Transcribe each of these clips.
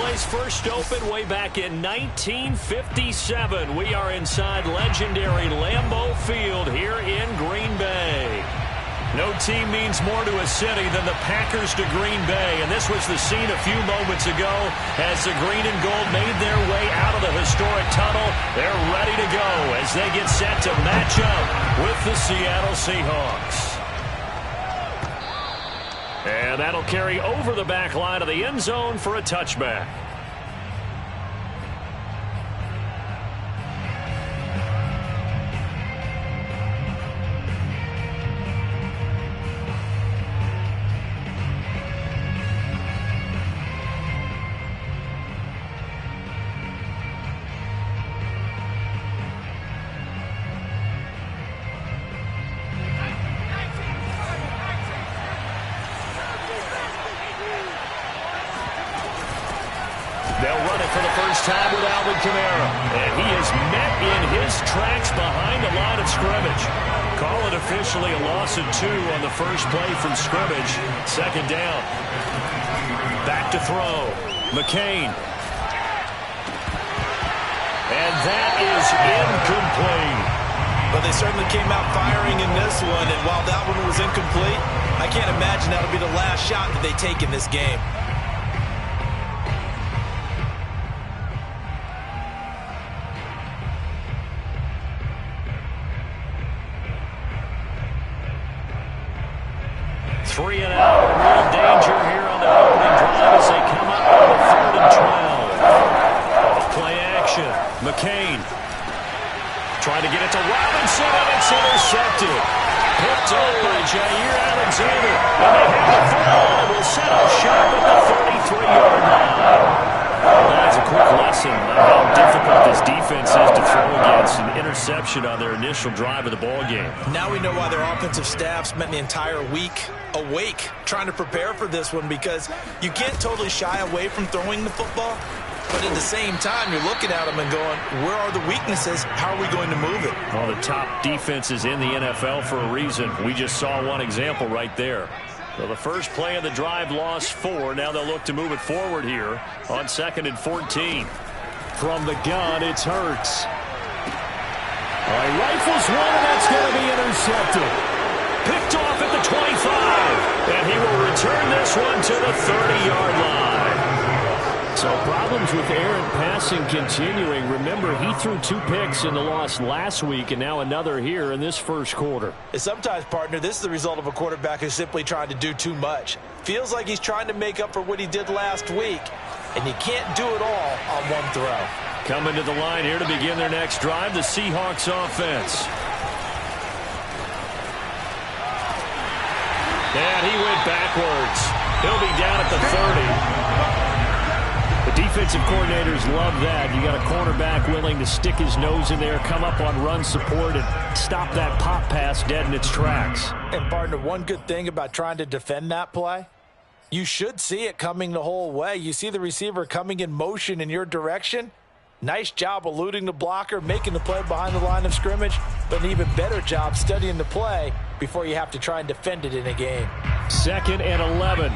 place first opened way back in 1957. We are inside legendary Lambeau Field here in Green Bay. No team means more to a city than the Packers to Green Bay, and this was the scene a few moments ago as the green and gold made their way out of the historic tunnel. They're ready to go as they get set to match up with the Seattle Seahawks. And that'll carry over the back line of the end zone for a touchback. They'll run it for the first time with Alvin Kamara. And he is met in his tracks behind the line of scrimmage. Call it officially a loss of 2 on the first play from scrimmage. Second down. Back to throw. McCain. And that is incomplete. But they certainly came out firing in this one. And while that one was incomplete, I can't imagine that'll be the last shot that they take in this game. Three and out. Real danger here on the opening drive as they come up on the 3rd and 12. Play action. McCain trying to get it to Robinson, and it's intercepted. Picked up by Jair Alexander. And they have the football and will set up shop at the 33-yard line. That's a quick lesson on how difficult this defense is to throw against. An interception on their initial drive of the ball game. Now we know why their offensive staff spent the entire week awake trying to prepare for this one, because you can't totally shy away from throwing the football, but at the same time you're looking at them and going, where are the weaknesses? How are we going to move it? Well, the top defenses in the NFL for a reason. We just saw one example right there. So the first play of the drive lost 4. Now they'll look to move it forward here on 2nd and 14. From the gun, it's Hurts. All right, rifles one, and that's going to be intercepted. Picked off at the 25. And he will return this one to the 30-yard line. So problems with errant passing continuing. Remember, he threw 2 picks in the loss last week, and now another here in this first quarter. Sometimes, partner, this is the result of a quarterback who's simply trying to do too much. Feels like he's trying to make up for what he did last week, and you can't do it all on one throw. Coming to the line here to begin their next drive, the Seahawks offense. And he went backwards. He'll be down at the 30. The defensive coordinators love that. You got a cornerback willing to stick his nose in there, come up on run support, and stop that pop pass dead in its tracks. And, partner, one good thing about trying to defend that play, you should see it coming the whole way. You see the receiver coming in motion in your direction. Nice job eluding the blocker, making the play behind the line of scrimmage, but an even better job studying the play before you have to try and defend it in a game. 2nd and 11.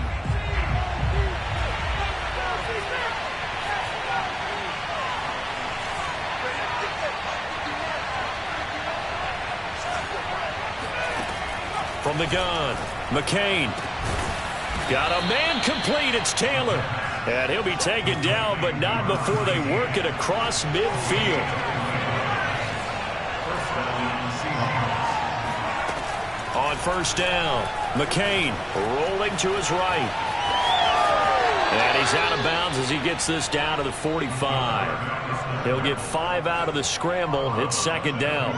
From the gun, McCain. Got a man complete. It's Taylor. And he'll be taken down, but not before they work it across midfield. On first down, McCain rolling to his right. And he's out of bounds as he gets this down to the 45. He'll get 5 out of the scramble. It's 2nd down.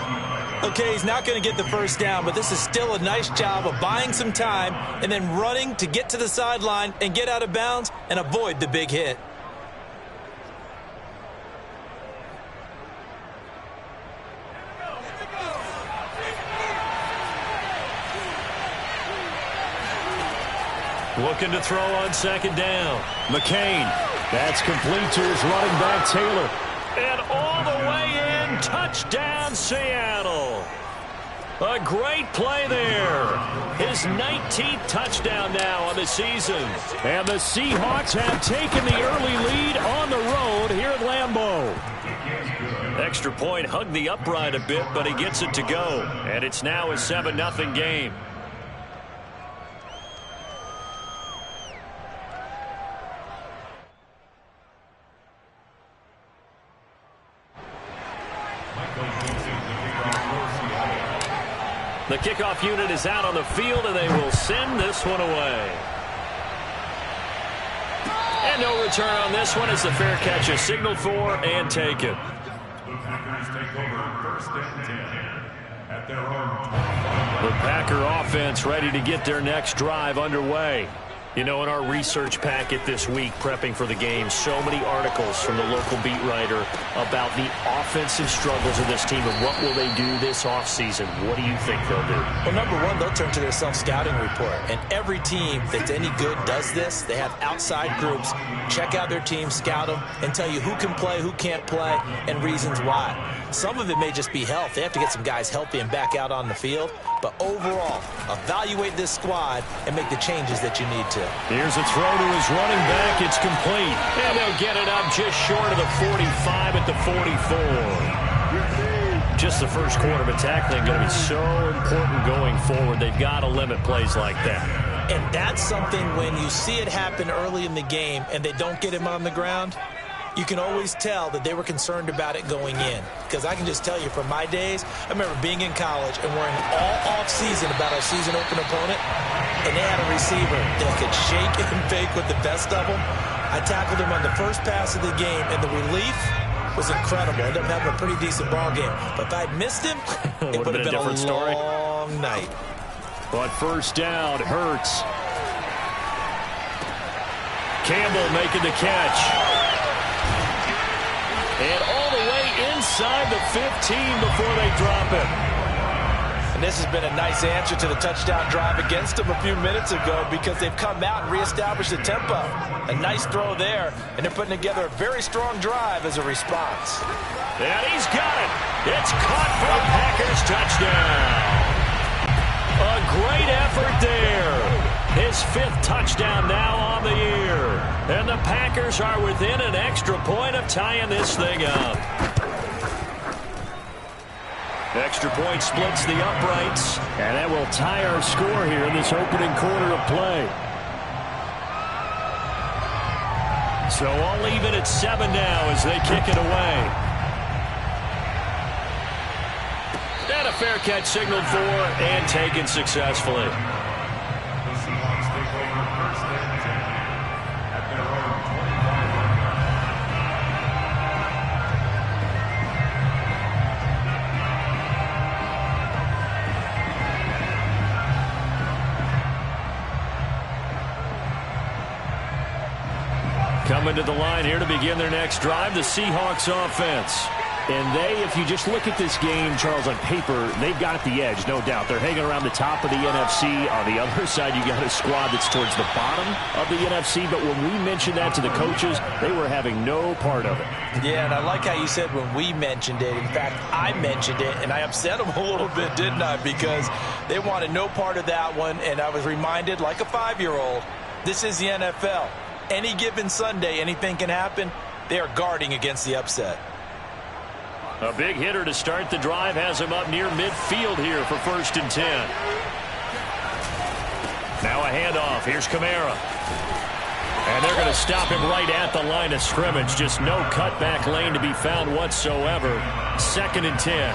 Okay, he's not going to get the first down, but this is still a nice job of buying some time and then running to get to the sideline and get out of bounds and avoid the big hit. Looking to throw on 2nd down. McCain. That's complete to his running back, Taylor. And all the way in, touchdown, Seattle. A great play there. His 19th touchdown now on the season. And the Seahawks have taken the early lead on the road here at Lambeau. Extra point hugged the upright a bit, but he gets it to go. And it's now a 7-0 game. The kickoff unit is out on the field, and they will send this one away. And no return on this one as the fair catch is signaled for and taken. The Packer offense ready to get their next drive underway. You know, in our research packet this week, prepping for the game, so many articles from the local beat writer about the offensive struggles of this team and what will they do this offseason. What do you think they'll do? Well, number one, they'll turn to their self-scouting report. And every team that's any good does this. They have outside groups, check out their team, scout them, and tell you who can play, who can't play, and reasons why. Some of it may just be health. They have to get some guys healthy and back out on the field. But overall, evaluate this squad and make the changes that you need to. Here's a throw to his running back. It's complete. And they'll get it up just short of the 45 at the 44. Just the first quarter, but tackling going to be so important going forward. They've got to limit plays like that. And that's something when you see it happen early in the game and they don't get him on the ground, you can always tell that they were concerned about it going in. Because I can just tell you from my days, I remember being in college and worrying all off-season about our season open opponent, and they had a receiver that could shake and bake with the best of them. I tackled him on the first pass of the game, and the relief was incredible. I ended up having a pretty decent ball game. But if I'd missed him, it would have been a different story. Long night. But first down, Hurts. Campbell making the catch. And all the way inside the 15 before they drop it. And this has been a nice answer to the touchdown drive against them a few minutes ago because they've come out and reestablished the tempo. A nice throw there, and they're putting together a very strong drive as a response. And he's got it. It's caught for a Packers touchdown. A great effort there. His 5th touchdown now on the year. And the Packers are within an extra point of tying this thing up. Extra point splits the uprights. And that will tie our score here in this opening quarter of play. So I'll leave it at 7 now as they kick it away. And a fair catch signaled for and taken successfully. Coming to the line here to begin their next drive, the Seahawks offense. And they, if you just look at this game, Charles, on paper, they've got the edge, no doubt. They're hanging around the top of the NFC. On the other side, you got a squad that's towards the bottom of the NFC. But when we mentioned that to the coaches, they were having no part of it. Yeah, and I like how you said when we mentioned it. In fact, I mentioned it, and I upset them a little bit, didn't I? Because they wanted no part of that one, and I was reminded, like a 5-year-old, this is the NFL. Any given Sunday, anything can happen. They are guarding against the upset. A big hitter to start the drive has him up near midfield here for 1st and 10. Now a handoff. Here's Kamara. And they're going to stop him right at the line of scrimmage. Just no cutback lane to be found whatsoever. 2nd and 10.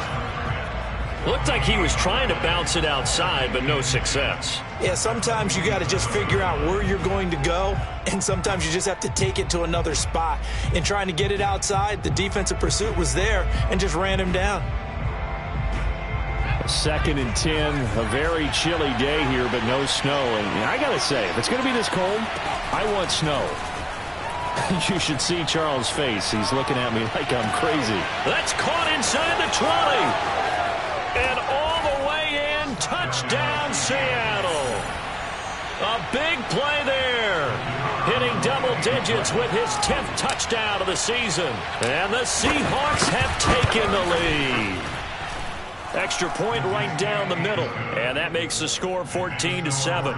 Looked like he was trying to bounce it outside, but no success. Yeah, sometimes you got to just figure out where you're going to go, and sometimes you just have to take it to another spot. In trying to get it outside, the defensive pursuit was there and just ran him down. 2nd and 10, a very chilly day here, but no snow. And I got to say, if it's going to be this cold, I want snow. You should see Charles' face. He's looking at me like I'm crazy. That's caught inside the trolley. And all the way in, touchdown Seattle. A big play there. Hitting double digits with his 10th touchdown of the season. And the Seahawks have taken the lead. Extra point right down the middle. And that makes the score 14-7.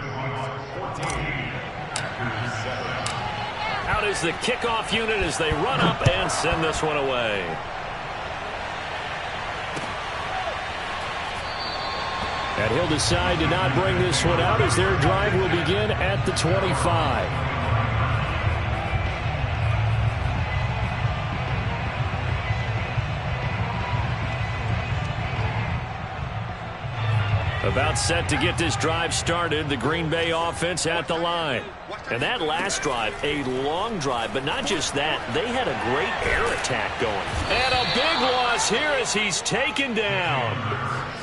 Out is the kickoff unit as they run up and send this one away. And he'll decide to not bring this one out as their drive will begin at the 25. About set to get this drive started, the Green Bay offense at the line. And that last drive, a long drive, but not just that, they had a great air attack going. And a big loss here as he's taken down.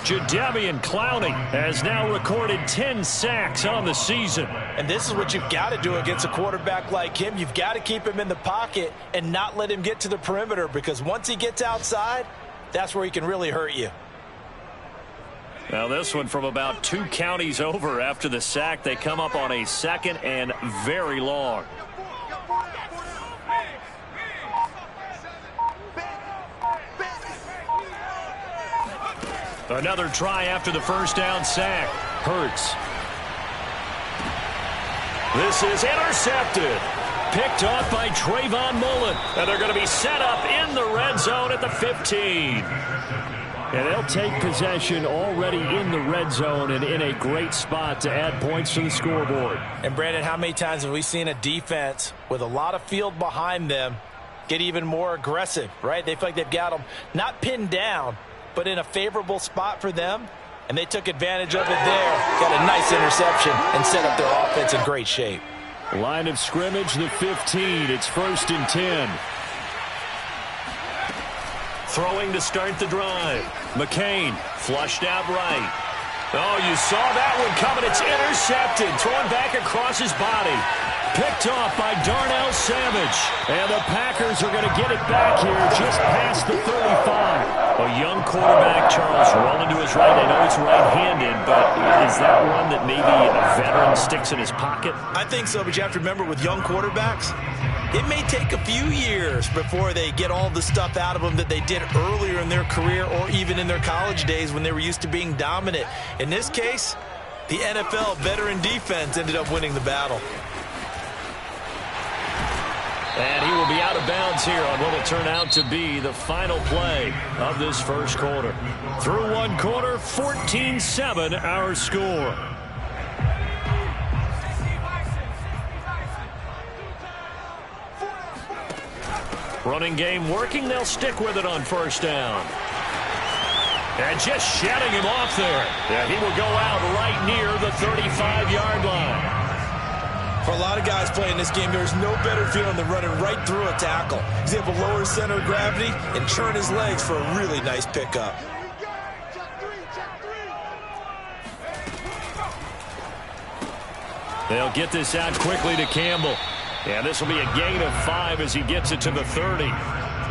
Jadeveon Clowney has now recorded 10 sacks on the season. And this is what you've got to do against a quarterback like him. You've got to keep him in the pocket and not let him get to the perimeter, because once he gets outside, that's where he can really hurt you. Now this one from about 2 counties over after the sack. They come up on a second and very long. Another try after the first down sack. Hurts. This is intercepted. Picked off by Trayvon Mullen. And they're going to be set up in the red zone at the 15. And they'll take possession already in the red zone and in a great spot to add points to the scoreboard. And, Brandon, how many times have we seen a defense with a lot of field behind them get even more aggressive, right? They feel like they've got them not pinned down, but in a favorable spot for them, and they took advantage of it there. Got a nice interception and set up their offense in great shape. Line of scrimmage, the 15. It's 1st and 10. Throwing to start the drive. McCain flushed out right. Oh, you saw that one coming. It's intercepted. Thrown back across his body. Picked off by Darnell Savage. And the Packers are going to get it back here just past the 35. A young quarterback, Charles, rolling to his right. I know it's right-handed, but is that one that maybe a veteran sticks in his pocket? I think so, but you have to remember with young quarterbacks, it may take a few years before they get all the stuff out of them that they did earlier in their career or even in their college days when they were used to being dominant. In this case, the NFL veteran defense ended up winning the battle. And he will be out of bounds here on what will turn out to be the final play of this first quarter. Through one quarter, 14-7 our score. Running game working. They'll stick with it on first down. And just shutting him off there. Yeah, he will go out right near the 35-yard line. For a lot of guys playing this game, there's no better feeling than running right through a tackle. He's able to lower his center of gravity and turn his legs for a really nice pickup. They'll get this out quickly to Campbell. And this will be a gain of 5 as he gets it to the 30.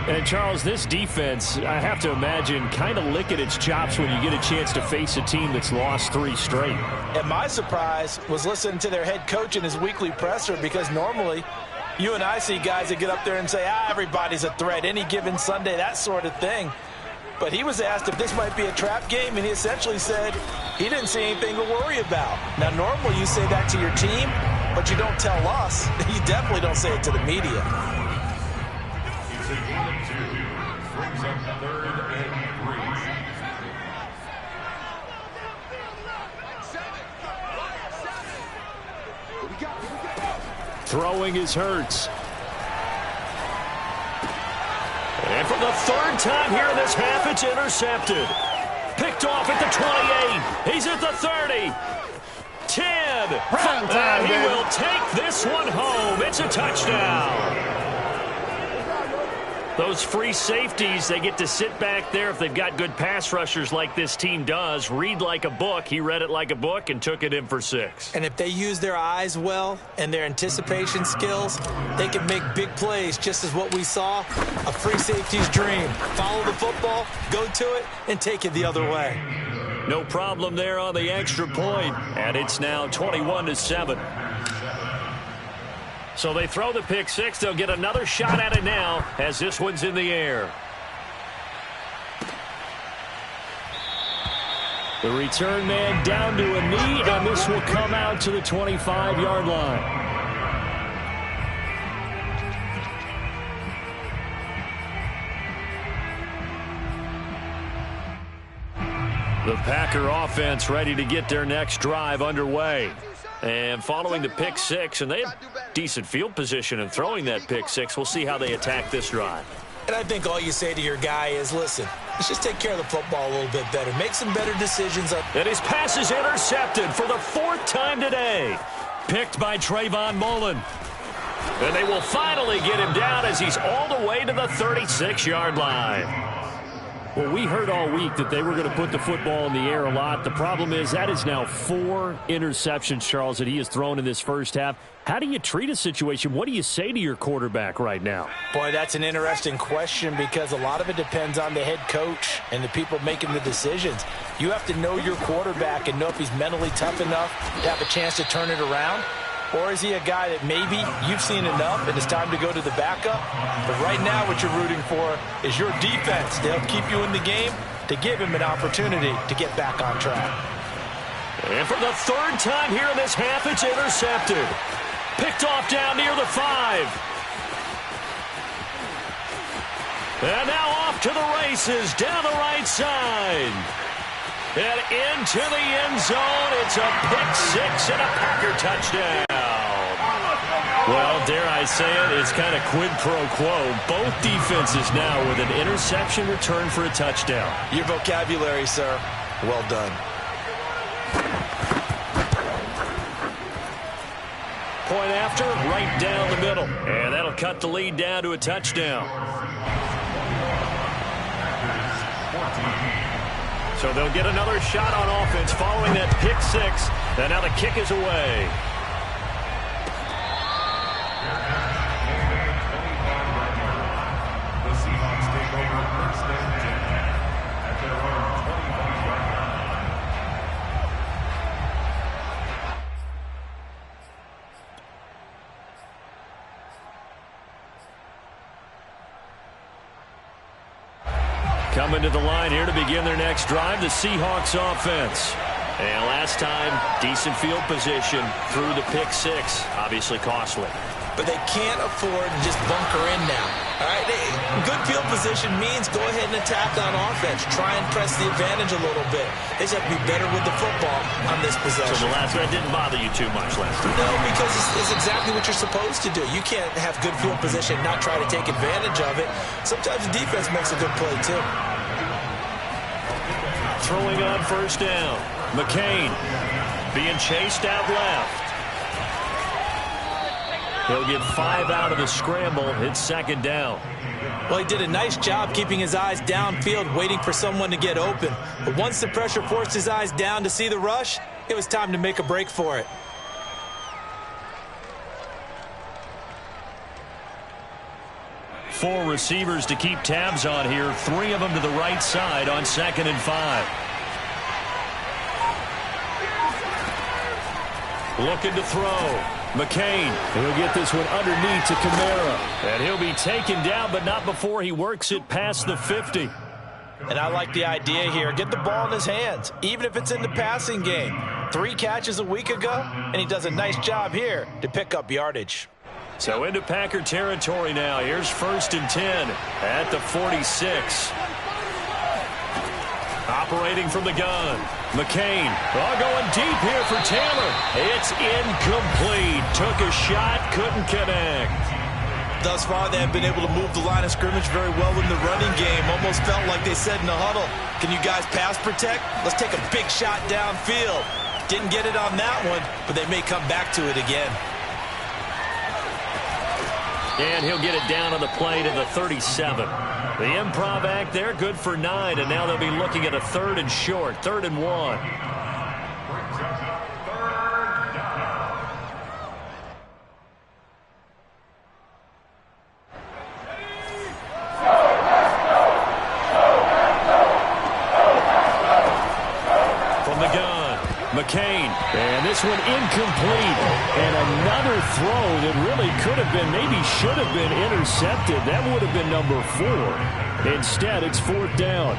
And, Charles, this defense, I have to imagine, kind of licking its chops when you get a chance to face a team that's lost 3 straight. And my surprise was listening to their head coach in his weekly presser, because normally you and I see guys that get up there and say, everybody's a threat, any given Sunday, that sort of thing. But he was asked if this might be a trap game, and he essentially said he didn't see anything to worry about. Now, normally you say that to your team, but you don't tell us. You definitely don't say it to the media. Throwing is Hurts. And for the 3rd time here in this half, it's intercepted. Picked off at the 28. He's at the 30. 10. And he will take this one home. It's a touchdown. Those free safeties, they get to sit back there if they've got good pass rushers like this team does. Read like a book. He read it like a book and took it in for 6. And if they use their eyes well and their anticipation skills, they can make big plays, just as what we saw, a free safety's dream. Follow the football, go to it, and take it the other way. No problem there on the extra point, and it's now 21-7. So they throw the pick 6. They'll get another shot at it now as this one's in the air. The return man down to a knee, and this will come out to the 25-yard line. The Packer offense ready to get their next drive underway. And following the pick six, and they have decent field position in throwing that pick six. We'll see how they attack this drive. And I think all you say to your guy is, listen, let's just take care of the football a little bit better. Make some better decisions. And his pass is intercepted for the 4th time today. Picked by Trayvon Mullen. And they will finally get him down as he's all the way to the 36-yard line. Well, we heard all week that they were going to put the football in the air a lot. The problem is that is now 4 interceptions, Charles, that he has thrown in this first half. How do you treat a situation? What do you say to your quarterback right now? Boy, that's an interesting question because a lot of it depends on the head coach and the people making the decisions. You have to know your quarterback and know if he's mentally tough enough to have a chance to turn it around. Or is he a guy that maybe you've seen enough and it's time to go to the backup? But right now what you're rooting for is your defense to help keep you in the game, to give him an opportunity to get back on track. And for the 3rd time here in this half, it's intercepted. Picked off down near the 5. And now off to the races down the right side. And into the end zone. It's a pick six and a Packer touchdown. Well, dare I say it, it's kind of quid pro quo. Both defenses now with an interception return for a touchdown. Your vocabulary, sir. Well done. Point after, right down the middle. And that'll cut the lead down to a touchdown. So they'll get another shot on offense following that pick six. And now the kick is away. The Seahawks take over first and 10 at their own 25-yard line. Coming to the line here to begin their next drive, the Seahawks offense. And last time, decent field position through the pick six. Obviously costly. But they can't afford to just bunker in now. All right, good field position means go ahead and attack on offense. Try and press the advantage a little bit. They just have to be better with the football on this possession. So the last one didn't bother you too much last time? No, because it's exactly what you're supposed to do. You can't have good field position and not try to take advantage of it. Sometimes the defense makes a good play, too. Throwing on first down. McCain being chased out left. He'll get 5 out of the scramble. It's second down. Well, he did a nice job keeping his eyes downfield, waiting for someone to get open. But once the pressure forced his eyes down to see the rush, it was time to make a break for it. Four receivers to keep tabs on here. 3 of them to the right side on 2nd and 5. Looking to throw. McCain. He'll get this one underneath to Kamara. And he'll be taken down, but not before he works it past the 50. And I like the idea here. Get the ball in his hands, even if it's in the passing game. 3 catches a week ago, and he does a nice job here to pick up yardage. So into Packer territory now. Here's 1st and 10 at the 46. Operating from the gun. McCain. Going deep here for Taylor. It's incomplete. Took a shot, couldn't connect. Thus far, they have been able to move the line of scrimmage very well in the running game. Almost felt like they said in the huddle, can you guys pass protect? Let's take a big shot downfield. Didn't get it on that one, but they may come back to it again. And he'll get it down on the play to the 37. The improv act there, good for 9, and now they'll be looking at a 3rd and short, 3rd and 1. From the gun, McCain, and this one incomplete. And another throw that really could have been, maybe should have been intercepted. That would have been number 4. Instead, it's 4th down.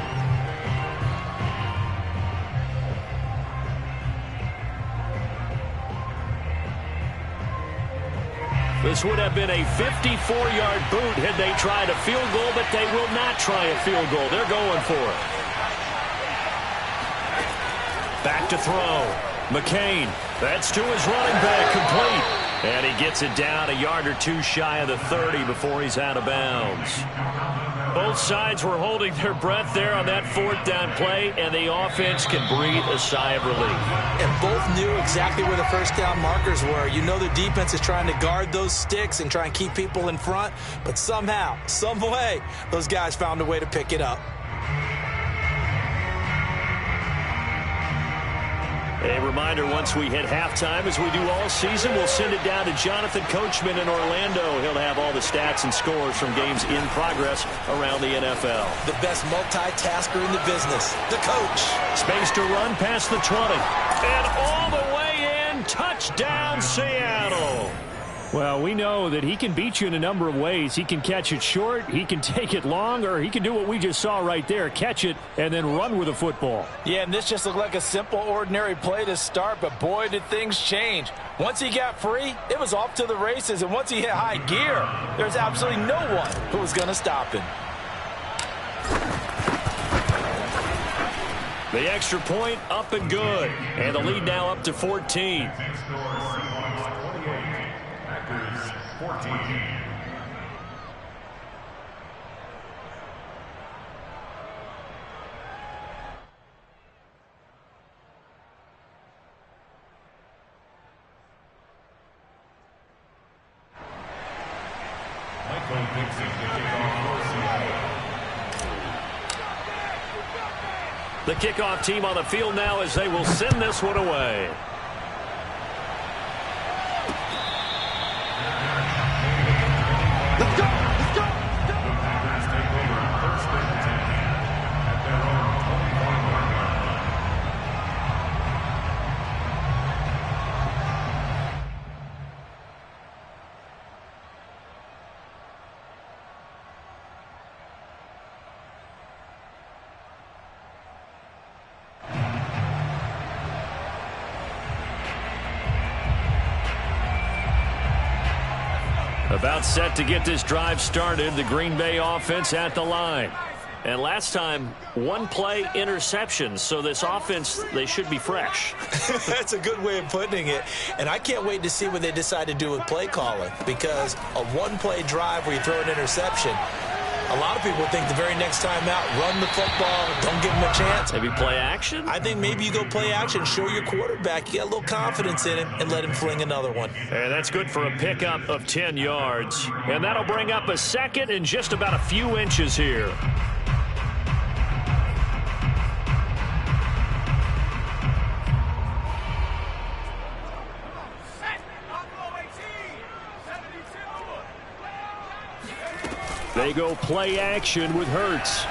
This would have been a 54-yard boot had they tried a field goal, but they will not try a field goal. They're going for it. Back to throw. McCain. That's to his running back, complete. And he gets it down a yard or two shy of the 30 before he's out of bounds. Both sides were holding their breath there on that fourth down play, and the offense can breathe a sigh of relief. And both knew exactly where the first down markers were. You know the defense is trying to guard those sticks and try and keep people in front, but somehow, some way, those guys found a way to pick it up. A reminder, once we hit halftime, as we do all season, we'll send it down to Jonathan Coachman in Orlando. He'll have all the stats and scores from games in progress around the NFL. The best multitasker in the business, the coach. Space to run past the 20. And all the way in, touchdown Seattle. Well, we know that he can beat you in a number of ways. He can catch it short, he can take it long, or he can do what we just saw right there, catch it and then run with the football. Yeah, and this just looked like a simple, ordinary play to start, but boy, did things change. Once he got free, it was off to the races, and once he hit high gear, there's absolutely no one who was going to stop him. The extra point up and good, and the lead now up to 14. 14. Michael Dixon to kick off for Seattle. The kickoff team on the field now as they will send this one away. About set to get this drive started. The Green Bay offense at the line. And last time, one play interception. So this offense, they should be fresh. That's a good way of putting it. And I can't wait to see what they decide to do with play calling. Because a one-play drive where you throw an interception, a lot of people think the very next time out, run the football, don't give them a chance. Maybe play action? I think maybe you go play action, show your quarterback, you get a little confidence in him, and let him fling another one. And that's good for a pickup of 10 yards. And that'll bring up a second and just about a few inches here. They go play action with Hurts.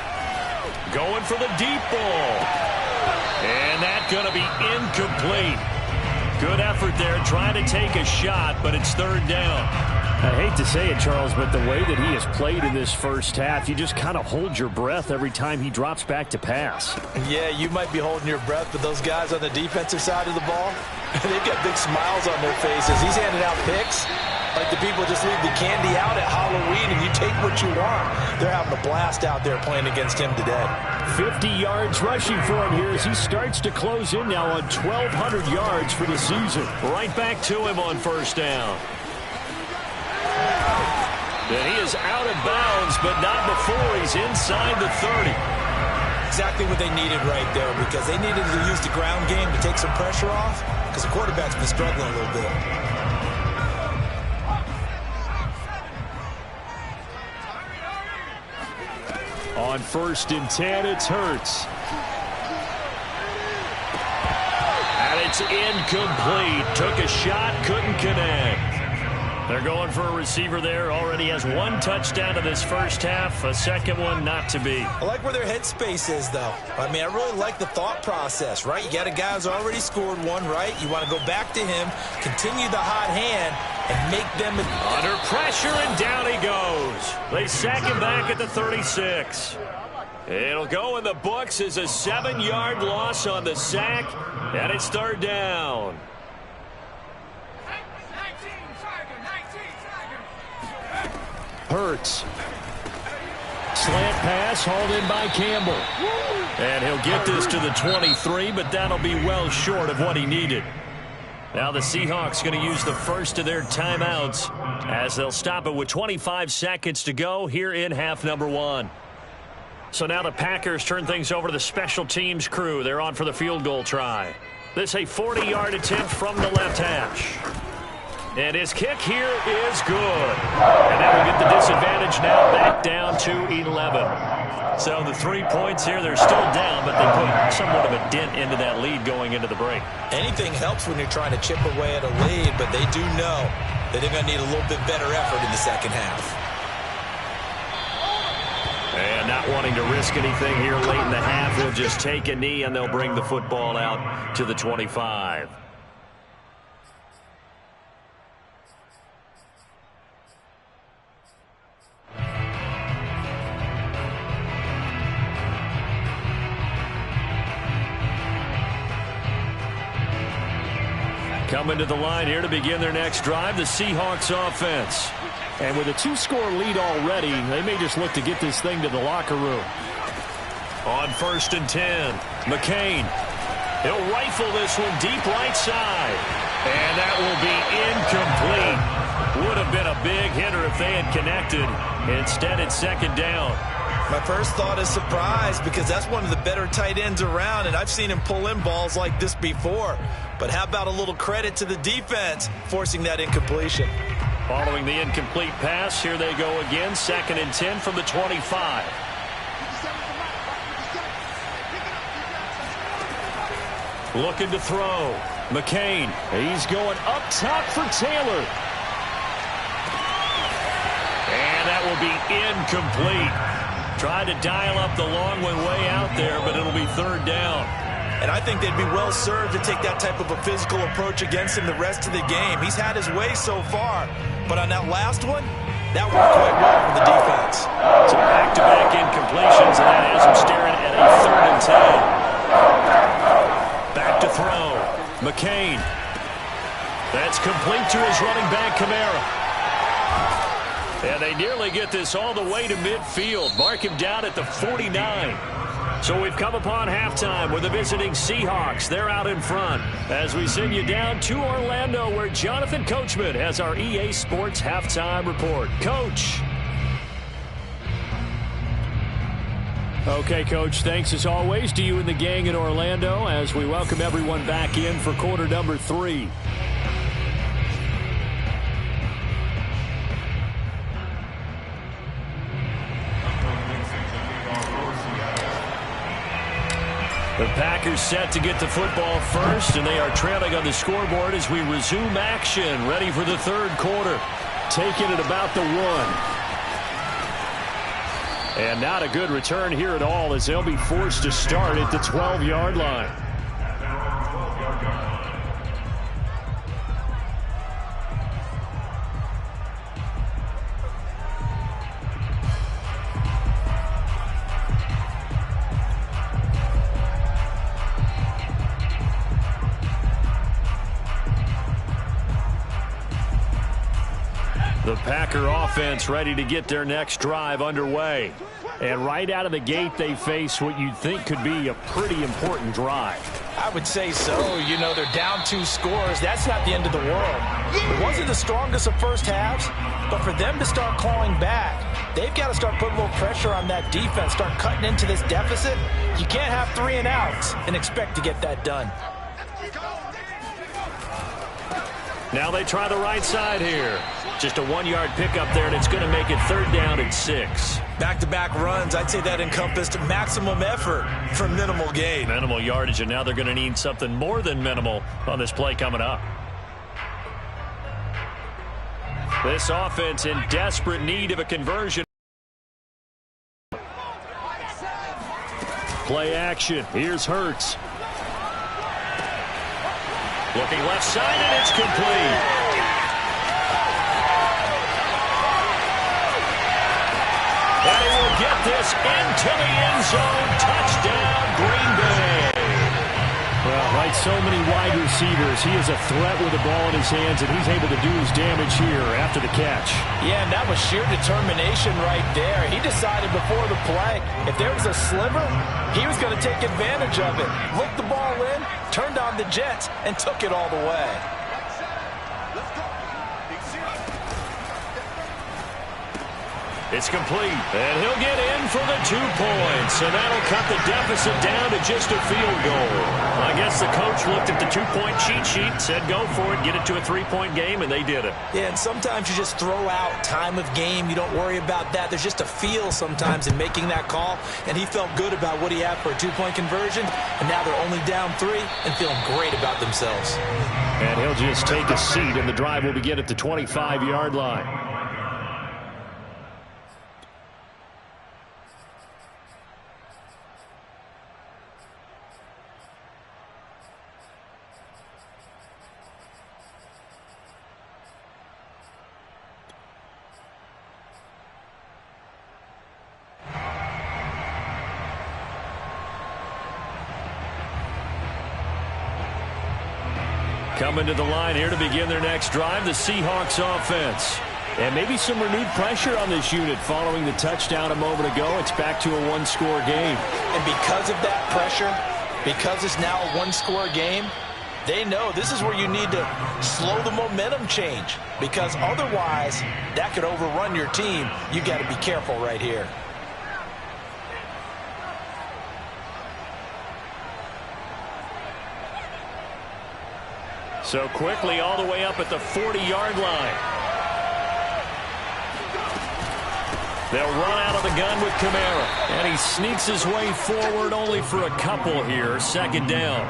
Going for the deep ball. And that's going to be incomplete. Good effort there trying to take a shot, but it's third down. I hate to say it, Charles, but the way that he has played in this first half, you just kind of hold your breath every time he drops back to pass. Yeah, you might be holding your breath, but those guys on the defensive side of the ball, they've got big smiles on their faces. He's handing out picks like the people just leave the candy out at Halloween and you take what you want. They're having a blast out there playing against him today. 50 yards rushing for him here as he starts to close in now on 1,200 yards for the season. Right back to him on first down. And he is out of bounds, but not before he's inside the 30. Exactly what they needed right there, because they needed to use the ground game to take some pressure off, because the quarterback's been struggling a little bit. On 1st and 10, it's Hurts. And it's incomplete. Took a shot, couldn't connect. They're going for a receiver there. Already has one touchdown in this first half. A second one not to be. I like where their headspace is, though. I mean, I really like the thought process, right? You got a guy who's already scored one, right? You want to go back to him, continue the hot hand, and make them... Under pressure, and down he goes. They sack him back at the 36. It'll go in the books as a 7-yard loss on the sack, and it's third down. Hurts. Slant pass hauled in by Campbell. And he'll get this to the 23, but that'll be well short of what he needed. Now the Seahawks going to use the first of their timeouts as they'll stop it with 25 seconds to go here in half number 1. So now the Packers turn things over to the special teams crew. They're on for the field goal try. This a 40-yard attempt from the left hash. And his kick here is good. And that will get the disadvantage now back down to 11. So the 3 points here, they're still down, but they put somewhat of a dent into that lead going into the break. Anything helps when you're trying to chip away at a lead, but they do know that they're going to need a little bit better effort in the second half. And not wanting to risk anything here late in the half, they'll just take a knee and they'll bring the football out to the 25. Coming to the line here to begin their next drive, the Seahawks offense. And with a 2-score lead already, they may just look to get this thing to the locker room. On 1st and 10, McCain. He'll rifle this one deep right side. And that will be incomplete. Would have been a big hitter if they had connected. Instead, it's second down. My first thought is surprise because that's one of the better tight ends around, and I've seen him pull in balls like this before. But how about a little credit to the defense forcing that incompletion? Following the incomplete pass, here they go again. 2nd and 10 from the 25. Looking to throw. McCain. He's going up top for Taylor. And that will be incomplete. Tried to dial up the long one way out there, but it'll be 3rd down. And I think they'd be well served to take that type of a physical approach against him the rest of the game. He's had his way so far, but on that last one, that worked quite well for the defense. So back-to-back incompletions, and that has him staring at a 3rd and 10. Back to throw. McCain. That's complete to his running back, Kamara. And they nearly get this all the way to midfield. Mark him down at the 49. So we've come upon halftime with the visiting Seahawks. They're out in front as we send you down to Orlando where Jonathan Coachman has our EA Sports halftime report. Coach. Okay, Coach, thanks as always to you and the gang in Orlando as we welcome everyone back in for quarter number 3. The Packers set to get the football first, and they are trailing on the scoreboard as we resume action, ready for the 3rd quarter. Taking it about the 1. And not a good return here at all as they'll be forced to start at the 12-yard line. The Packer offense ready to get their next drive underway. And right out of the gate, they face what you'd think could be a pretty important drive. I would say so. You know, they're down 2 scores. That's not the end of the world. It wasn't the strongest of first halves, but for them to start clawing back, they've got to start putting a little pressure on that defense, start cutting into this deficit. You can't have 3 and outs and expect to get that done. Now they try the right side here. Just a 1-yard pickup there, and it's going to make it 3rd down and 6. Back-to-back runs, I'd say that encompassed maximum effort for minimal gain. Minimal yardage, and now they're going to need something more than minimal on this play coming up. This offense in desperate need of a conversion. Play action. Here's Hurts. Looking left side, and it's complete. And he will get this into the end zone. Touchdown, Green Bay. Well, Despite so many wide receivers, he is a threat with the ball in his hands, and he's able to do his damage here after the catch. Yeah, and that was sheer determination right there. He decided before the play, if there was a sliver, he was going to take advantage of it. Looked the ball in, turned on the jets, and took it all the way. It's complete, and he'll get in for the 2 points, and that'll cut the deficit down to just a field goal. I guess the coach looked at the 2-point cheat sheet, said go for it, get it to a 3-point game, and they did it. Yeah, and sometimes you just throw out time of game. You don't worry about that. There's just a feel sometimes in making that call, and he felt good about what he had for a 2-point conversion, and now they're only down 3 and feeling great about themselves. And he'll just take a seat, and the drive will begin at the 25-yard line. Coming to the line here to begin their next drive, the Seahawks offense. And maybe some renewed pressure on this unit following the touchdown a moment ago. It's back to a 1-score game. And because of that pressure, because it's now a 1-score game, they know this is where you need to slow the momentum change, because otherwise that could overrun your team. You got to be careful right here. So quickly all the way up at the 40-yard line. They'll run out of the gun with Kamara. And he sneaks his way forward only for a couple here. 2nd down.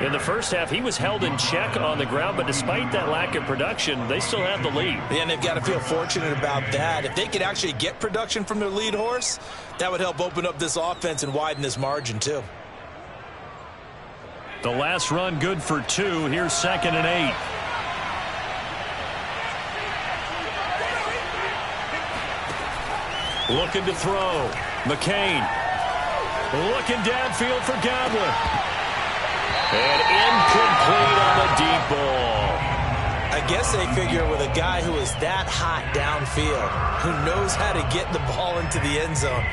In the first half, he was held in check on the ground, but despite that lack of production, they still have the lead. And they've got to feel fortunate about that. If they could actually get production from their lead horse, that would help open up this offense and widen this margin too. The last run good for 2. Here's 2nd and 8. Looking to throw. McCain. Looking downfield for Godwin. And incomplete on the deep ball. I guess they figure with a guy who is that hot downfield, who knows how to get the ball into the end zone,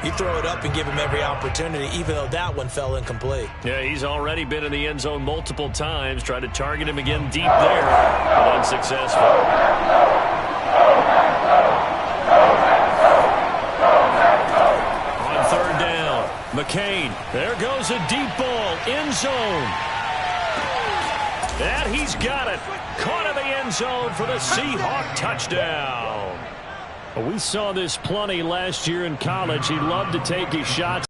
you throw it up and give him every opportunity, even though that one fell incomplete. Yeah, he's already been in the end zone multiple times. Tried to target him again deep there, but unsuccessful. On 3rd down, McCain. There goes a deep ball, end zone. And he's got it. Caught in the end zone for the Seahawk touchdown. We saw this plenty last year in college. He loved to take his shots.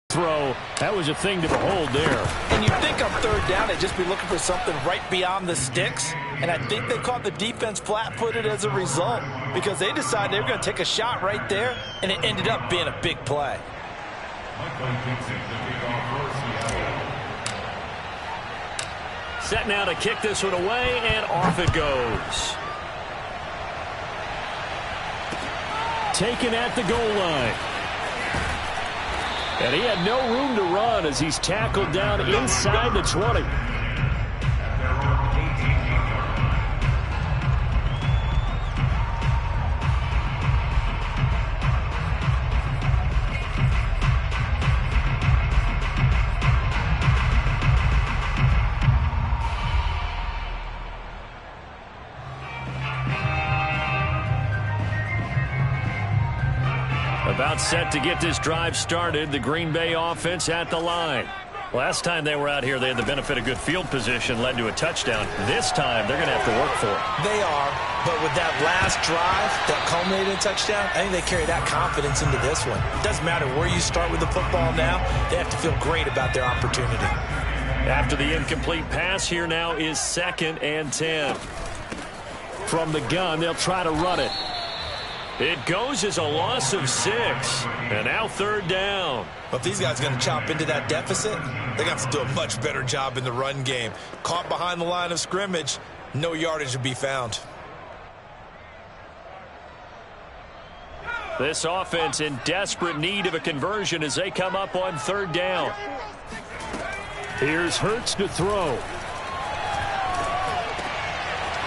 Throw. That was a thing to behold there. And you think on 3rd down, they'd just be looking for something right beyond the sticks. And I think they caught the defense flat-footed as a result, because they decided they were going to take a shot right there, and it ended up being a big play. Set now to kick this one away, and off it goes. Taken at the goal line. And he had no room to run as he's tackled down inside the 20. About set to get this drive started. The Green Bay offense at the line. Last time they were out here, they had the benefit of good field position, led to a touchdown. This time, they're going to have to work for it. They are, but with that last drive that culminated in a touchdown, I think they carry that confidence into this one. It doesn't matter where you start with the football now. They have to feel great about their opportunity. After the incomplete pass, here now is 2nd and 10. From the gun, they'll try to run it. It goes as a loss of 6. And now 3rd down. But if these guys are going to chop into that deficit, they're going to have to do a much better job in the run game. Caught behind the line of scrimmage, no yardage to be found. This offense in desperate need of a conversion as they come up on 3rd down. Here's Hurts to throw.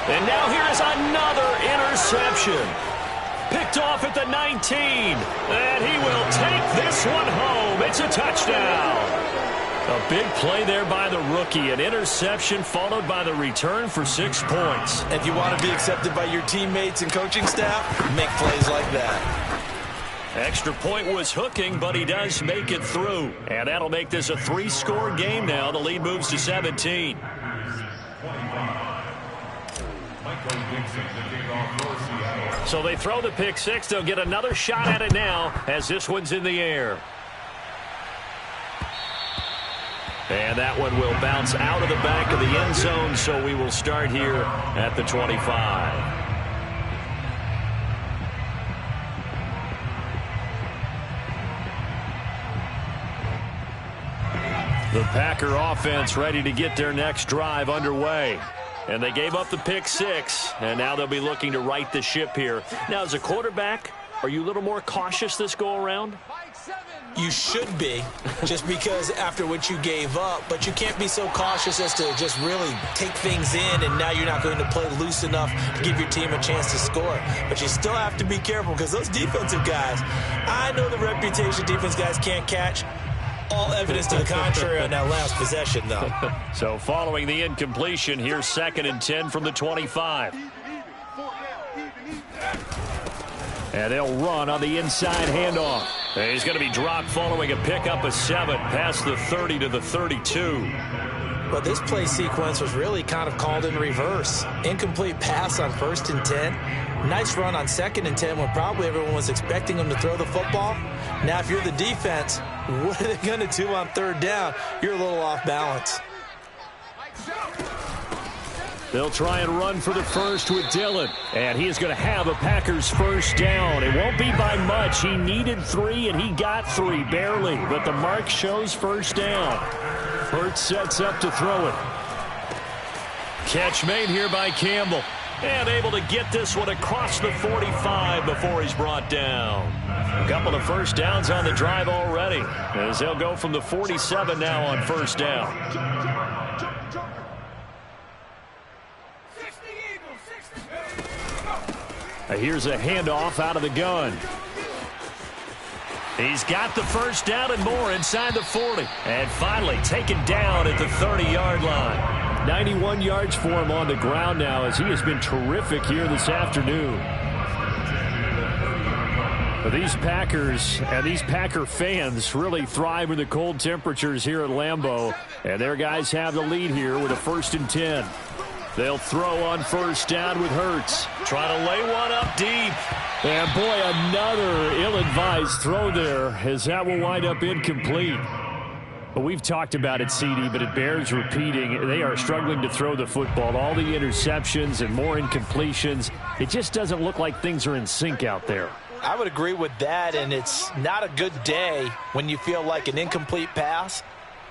And now here is another interception. Picked off at the 19. And he will take this one home. It's a touchdown. A big play there by the rookie. An interception followed by the return for 6 points. If you want to be accepted by your teammates and coaching staff, make plays like that. Extra point was hooking, but he does make it through. And that'll make this a 3-score game now. The lead moves to 17. So they throw the pick six. They'll get another shot at it now as this one's in the air. And that one will bounce out of the back of the end zone, so we will start here at the 25. The Packer offense ready to get their next drive underway. And they gave up the pick six, and now they'll be looking to right the ship here. Now, as a quarterback, are you a little more cautious this go-around? You should be, just because after what you gave up, but you can't be so cautious as to just really take things in, and now you're not going to play loose enough to give your team a chance to score. But you still have to be careful because those defensive guys, I know the reputation defense guys can't catch. All evidence to the contrary on that last possession, though. So following the incompletion, here's 2nd and 10 from the 25. And they'll run on the inside handoff. And he's going to be dropped following a pickup of 7 past the 30 to the 32. But this play sequence was really kind of called in reverse. Incomplete pass on 1st and 10. Nice run on 2nd and 10 when probably everyone was expecting him to throw the football. Now, if you're the defense, what are they going to do on 3rd down? You're a little off balance. They'll try and run for the first with Dillon. And he is going to have a Packers first down. It won't be by much. He needed 3, and he got 3, barely. But the mark shows first down. Hurts sets up to throw it. Catch made here by Campbell. And able to get this one across the 45 before he's brought down. A couple of first downs on the drive already, as they'll go from the 47 now on first down. Here's a handoff out of the gun. He's got the first down and more inside the 40. And finally taken down at the 30-yard line. 91 yards for him on the ground now, as he has been terrific here this afternoon. But these Packers and these Packer fans really thrive in the cold temperatures here at Lambeau. And their guys have the lead here with a 1st and 10. They'll throw on first down with Hurts. Trying to lay one up deep. And boy, another ill-advised throw there, as that will wind up incomplete. But we've talked about it, CD, but it bears repeating. They are struggling to throw the football. All the interceptions and more incompletions. It just doesn't look like things are in sync out there. I would agree with that, and it's not a good day when you feel like an incomplete pass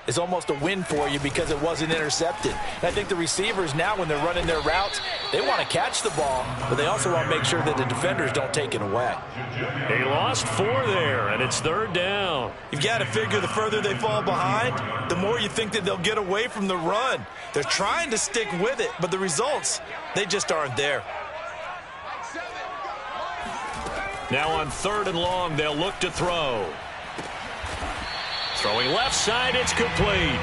is almost a win for you because it wasn't intercepted. And I think the receivers now, when they're running their routes, they want to catch the ball, but they also want to make sure that the defenders don't take it away. They lost 4 there, and it's 3rd down. You've got to figure the further they fall behind, the more you think that they'll get away from the run. They're trying to stick with it, but the results, they just aren't there. Now on 3rd and long, they'll look to throw. Throwing left side, it's complete.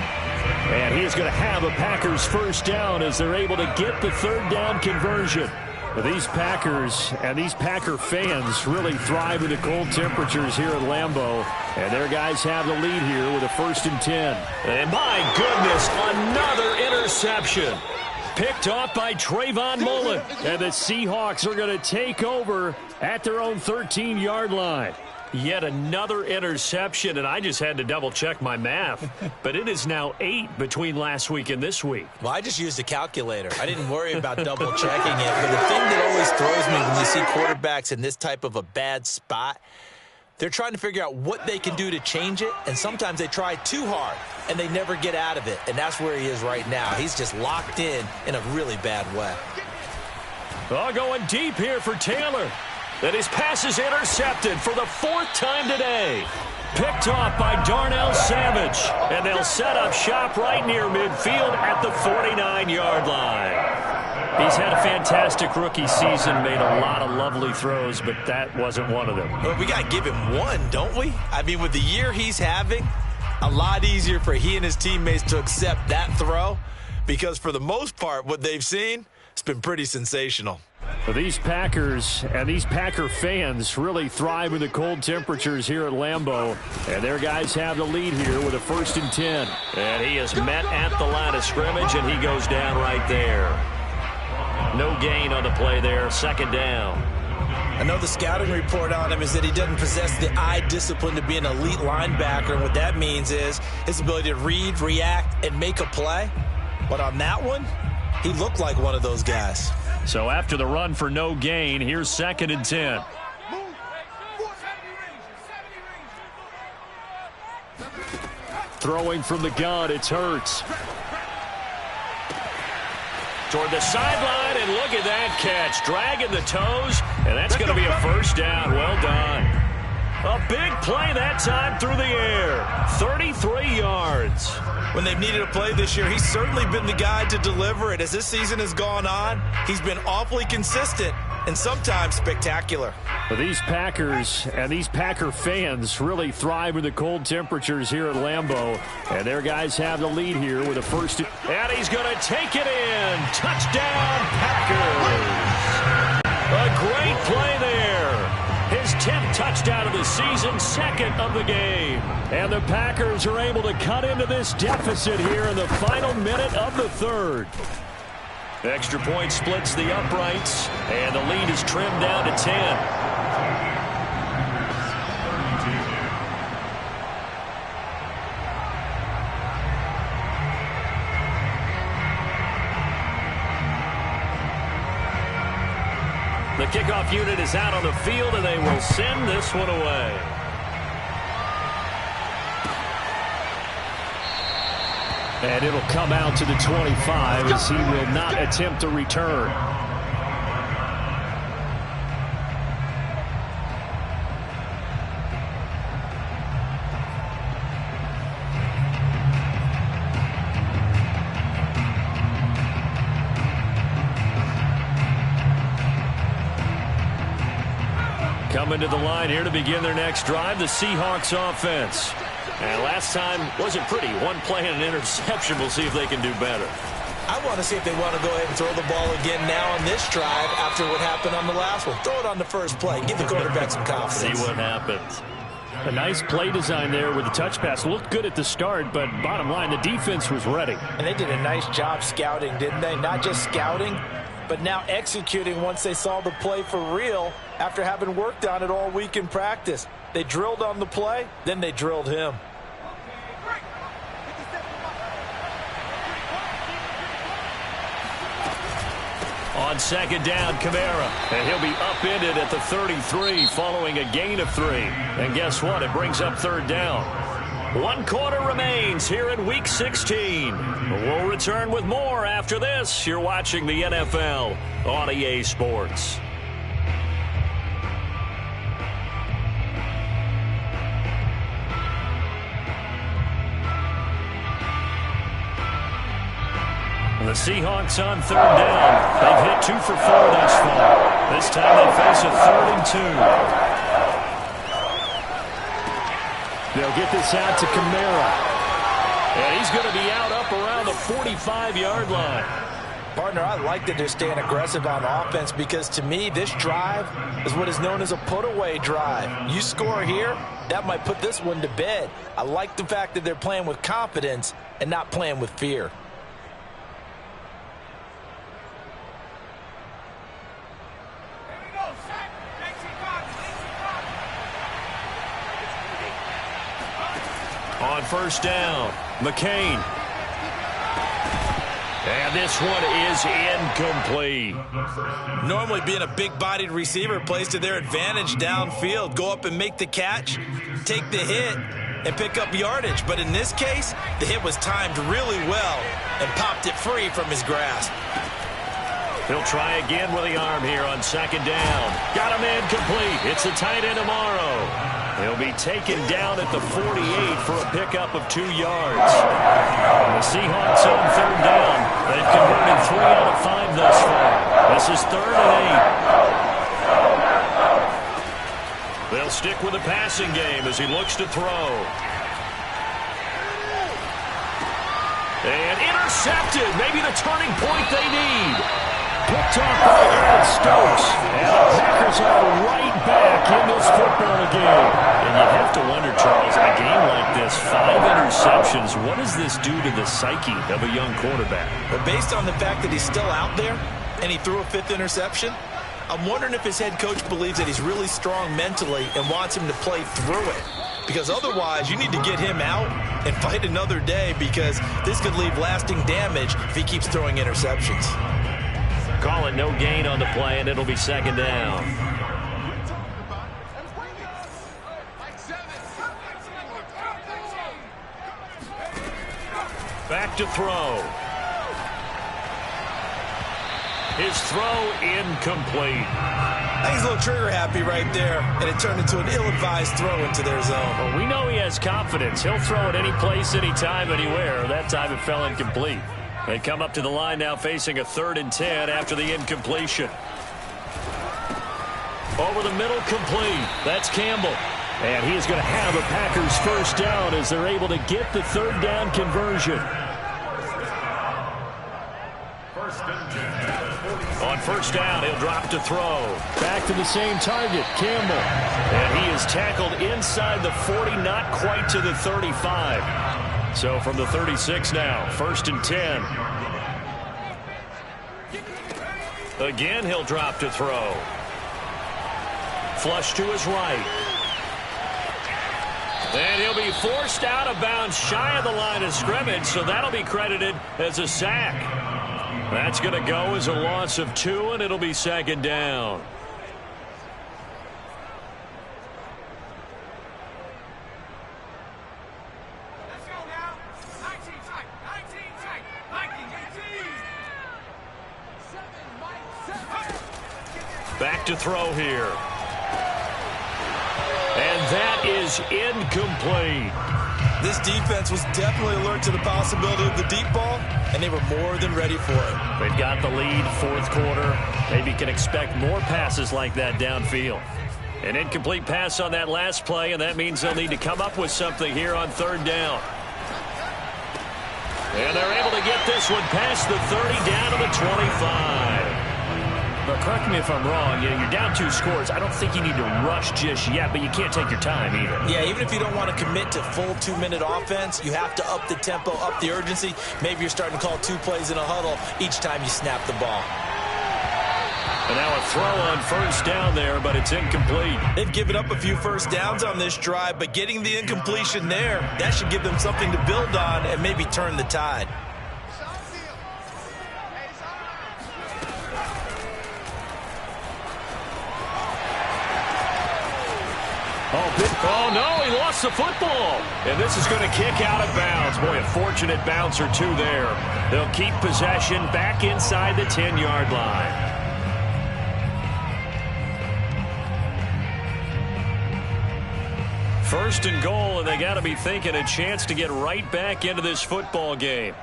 And he is going to have a Packers first down as they're able to get the 3rd down conversion. But these Packers and these Packer fans really thrive in the cold temperatures here at Lambeau. And their guys have the lead here with a 1st and 10. And my goodness, another interception. Picked off by Trayvon Mullen. And the Seahawks are going to take over at their own 13-yard line. Yet another interception, and I just had to double-check my math. But it is now 8 between last week and this week. Well, I just used a calculator. I didn't worry about double-checking it. But the thing that always throws me when you see quarterbacks in this type of a bad spot, they're trying to figure out what they can do to change it, and sometimes they try too hard, and they never get out of it. And that's where he is right now. He's just locked in a really bad way. Oh, going deep here for Taylor. And his pass is intercepted for the 4th time today. Picked off by Darnell Savage. And they'll set up shop right near midfield at the 49-yard line. He's had a fantastic rookie season, made a lot of lovely throws, but that wasn't one of them. Well, we got to give him one, don't we? I mean, with the year he's having, a lot easier for he and his teammates to accept that throw, because for the most part, what they've seen, it's been pretty sensational. Well, these Packers and these Packer fans really thrive in the cold temperatures here at Lambeau. And their guys have the lead here with a 1st and 10. And he is met at the line of scrimmage, and he goes down right there. No gain on the play there, 2nd down. I know the scouting report on him is that he doesn't possess the eye discipline to be an elite linebacker. And what that means is his ability to read, react, and make a play. But on that one, he looked like one of those guys. So after the run for no gain, here's 2nd and 10. Throwing from the gun, it's Hurts. Toward the sideline, and look at that catch. Dragging the toes, and that's going to be a 1st down. Well done. A big play that time through the air. 33 yards. When they've needed a play this year, he's certainly been the guy to deliver it. As this season has gone on, he's been awfully consistent and sometimes spectacular. But these Packers and these Packer fans really thrive in the cold temperatures here at Lambeau. And their guys have the lead here with a 1st. And he's going to take it in. Touchdown, Packers. A great play there. His 10th touchdown of the season, 2nd of the game. And the Packers are able to cut into this deficit here in the final minute of the 3rd. Extra point splits the uprights, and the lead is trimmed down to 10. The kickoff unit is out on the field, and they will send this one away. And it'll come out to the 25 as he will not attempt a return. Coming to the line here to begin their next drive, the Seahawks offense. And last time wasn't pretty. One play and an interception. We'll see if they can do better. I want to see if they want to go ahead and throw the ball again now on this drive after what happened on the last one. Throw it on the first play. Give the quarterback some confidence. See what happens. A nice play design there with the touch pass. Looked good at the start, but bottom line, the defense was ready. And they did a nice job scouting, didn't they? Not just scouting, but now executing once they saw the play for real after having worked on it all week in practice. They drilled on the play, then they drilled him. On 2nd down, Kamara. And he'll be upended at the 33 following a gain of 3. And guess what? It brings up 3rd down. 1 quarter remains here in Week 16. We'll return with more after this. You're watching the NFL on EA Sports. The Seahawks on 3rd down. They've hit 2 for 4 thus far. This time they face a 3rd and 2. They'll get this out to Kamara. And he's going to be out up around the 45-yard line. Partner, I like that they're staying aggressive on offense because to me, this drive is what is known as a put-away drive. You score here, that might put this one to bed. I like the fact that they're playing with confidence and not playing with fear. On 1st down, McCain. And this one is incomplete. Normally being a big-bodied receiver plays to their advantage downfield. Go up and make the catch, take the hit, and pick up yardage. But in this case, the hit was timed really well and popped it free from his grasp. He'll try again with the arm here on second down. Got a man complete. It's the tight end tomorrow. He'll be taken down at the 48 for a pickup of 2 yards. The Seahawks on third down. They've converted 3 out of 5 thus far. This is 3rd and 8. They'll stick with the passing game as he looks to throw. And intercepted. Maybe the turning point they need. Picked off by Aaron Stokes. And the Packers are right back in this football game. And you have to wonder, Charles, in a game like this, 5 interceptions, what does this do to the psyche of a young quarterback? But based on the fact that he's still out there and he threw a 5th interception, I'm wondering if his head coach believes that he's really strong mentally and wants him to play through it. Because otherwise, you need to get him out and fight another day, because this could leave lasting damage if he keeps throwing interceptions. Call it no gain on the play, and it'll be second down. Back to throw. His throw incomplete. I think he's a little trigger happy right there, and it turned into an ill-advised throw into their zone. Well, we know he has confidence. He'll throw it any place, anytime, anywhere. That time it fell incomplete. They come up to the line now facing a 3rd and 10 after the incompletion. Over the middle, complete. That's Campbell. And he is going to have a Packers first down as they're able to get the 3rd down conversion. On first down, he'll drop to throw. Back to the same target, Campbell. And he is tackled inside the 40, not quite to the 35. So from the 36 now, 1st and 10. Again, he'll drop to throw. Flush to his right. And he'll be forced out of bounds shy of the line of scrimmage, so that'll be credited as a sack. That's going to go as a loss of 2, and it'll be second down. Back to throw here. And that is incomplete. This defense was definitely alert to the possibility of the deep ball, and they were more than ready for it. They've got the lead, 4th quarter. Maybe can expect more passes like that downfield. An incomplete pass on that last play, and that means they'll need to come up with something here on 3rd down. And they're able to get this one past the 30 down to the 25. But correct me if I'm wrong, you're down 2 scores. I don't think you need to rush just yet, but you can't take your time either. Yeah, even if you don't want to commit to full 2-minute offense, you have to up the tempo, up the urgency. Maybe you're starting to call 2 plays in a huddle each time you snap the ball. And now a throw on first down there, but it's incomplete. They've given up a few first downs on this drive, but getting the incompletion there, that should give them something to build on and maybe turn the tide. Oh, no, he lost the football. And this is going to kick out of bounds. Boy, a fortunate bounce or 2 there. They'll keep possession back inside the 10-yard line. First and goal, and they got to be thinking a chance to get right back into this football game.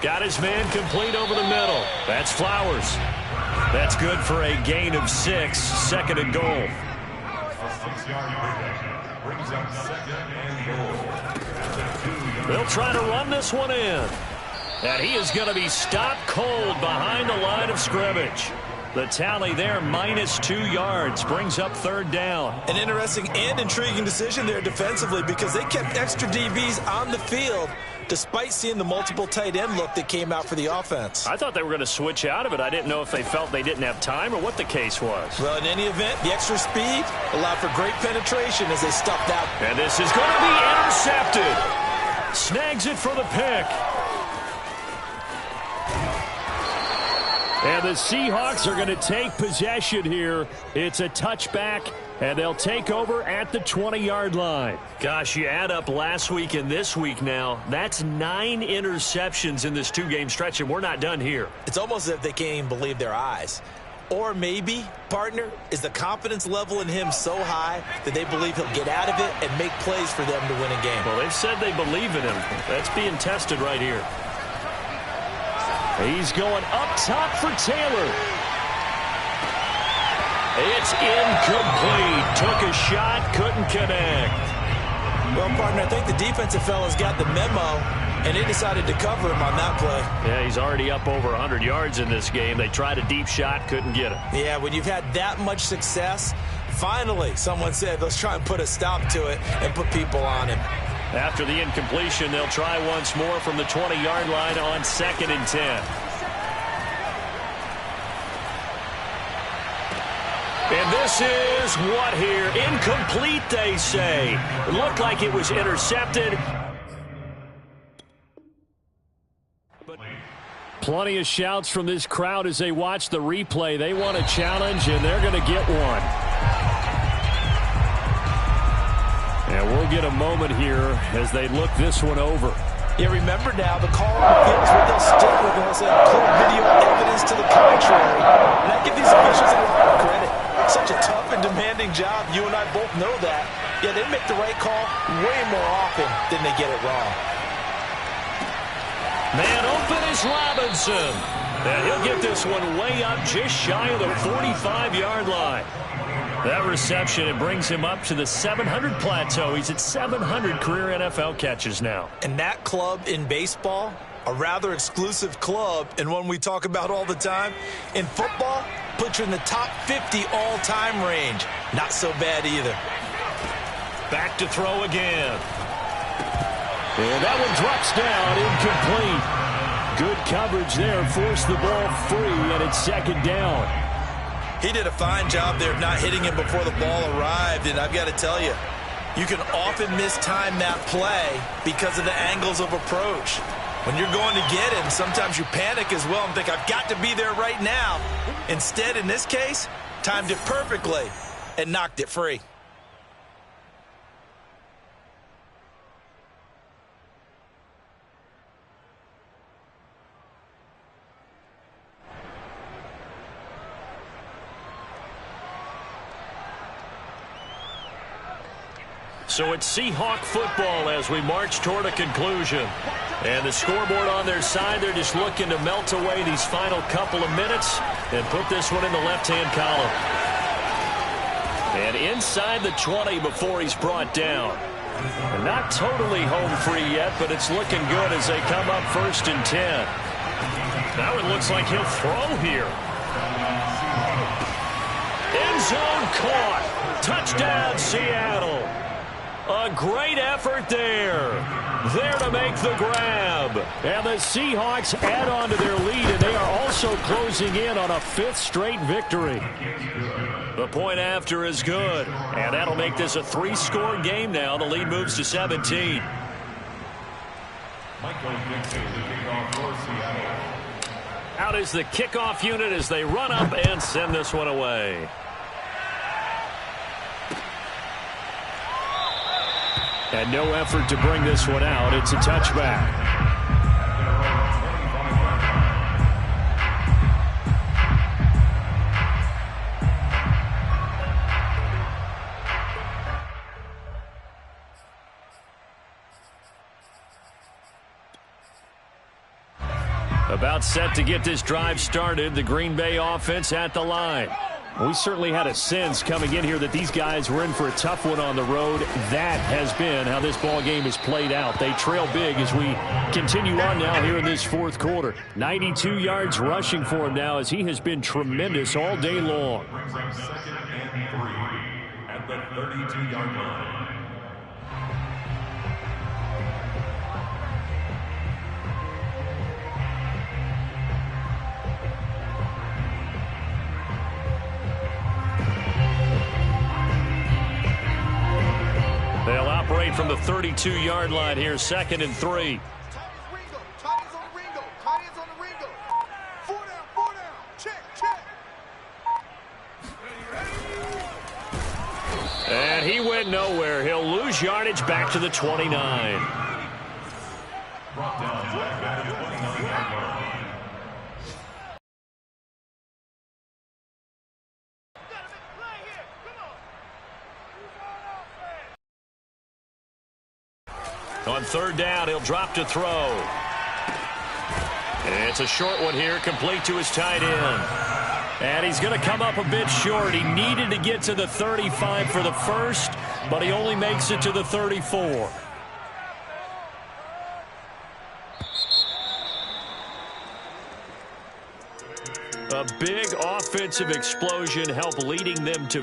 Got his man complete over the middle. That's Flowers. That's good for a gain of 6. 2nd and goal. A 6-yard pickup brings up 2nd and goal. That's a 2-yard. They'll try to run this one in. And he is going to be stopped cold behind the line of scrimmage. The tally there, -2 yards, brings up 3rd down. An interesting and intriguing decision there defensively, because they kept extra DBs on the field despite seeing the multiple tight end look that came out for the offense. I thought they were going to switch out of it. I didn't know if they felt they didn't have time or what the case was. Well, in any event, the extra speed allowed for great penetration as they stuffed out. And this is going to be intercepted. Snags it for the pick. And the Seahawks are going to take possession here. It's a touchback, and they'll take over at the 20-yard line. Gosh, you add up last week and this week now. That's 9 interceptions in this 2-game stretch, and we're not done here. It's almost as if they can't even believe their eyes. Or maybe, partner, is the confidence level in him so high that they believe he'll get out of it and make plays for them to win a game. Well, they've said they believe in him. That's being tested right here. He's going up top for Taylor. It's incomplete. Took a shot, couldn't connect. Well, partner, I think the defensive fella's got the memo, and they decided to cover him on that play. Yeah, he's already up over 100 yards in this game. They tried a deep shot, couldn't get it. Yeah, when you've had that much success, finally someone said, let's try and put a stop to it and put people on him. After the incompletion, they'll try once more from the 20-yard line on 2nd and 10. And this is what here? Incomplete, they say. It looked like it was intercepted. Plenty of shouts from this crowd as they watch the replay. They want a challenge, and they're going to get one. And we'll get a moment here as they look this one over. Yeah, remember now, the call on the field is what they'll stick with unless they include video evidence to the contrary. And I give these officials a lot of credit. Such a tough and demanding job. You and I both know that. Yeah, they make the right call way more often than they get it wrong. Man open is Robinson. And he'll get this one way up just shy of the 45-yard line. That reception, it brings him up to the 700 plateau. He's at 700 career NFL catches now. And that club in baseball, a rather exclusive club and one we talk about all the time. In football, puts you in the top 50 all-time range. Not so bad either. Back to throw again. And that one drops down, incomplete. Good coverage there, forced the ball free, and it's 2nd down. He did a fine job there of not hitting him before the ball arrived, and I've got to tell you, you can often mistime that play because of the angles of approach. When you're going to get him, sometimes you panic as well and think, I've got to be there right now. Instead, in this case, timed it perfectly and knocked it free. So it's Seahawk football as we march toward a conclusion. And the scoreboard on their side, they're just looking to melt away these final couple of minutes and put this one in the left-hand column. And inside the 20 before he's brought down. And not totally home free yet, but it's looking good as they come up 1st and 10. Now it looks like he'll throw here. End zone caught. Touchdown, Seattle. A great effort there. There to make the grab. And the Seahawks add on to their lead, and they are also closing in on a 5th straight victory. The point after is good. And that'll make this a 3-score game now. The lead moves to 17. Out is the kickoff unit as they run up and send this one away. And no effort to bring this one out. It's a touchback. About set to get this drive started. The Green Bay offense at the line. We certainly had a sense coming in here that these guys were in for a tough one on the road. That has been how this ball game is played out. They trail big as we continue on now here in this 4th quarter. 92 yards rushing for him now as he has been tremendous all day long. Brings up 2nd and 3 at the 32-yard line. They'll operate from the 32-yard line here, 2nd and 3. And he went nowhere. He'll lose yardage back to the 29. Brought down back at the 29-yard line. On third down, he'll drop to throw. And it's a short one here, complete to his tight end. And he's going to come up a bit short. He needed to get to the 35 for the first, but he only makes it to the 34. A big offensive explosion helped leading them to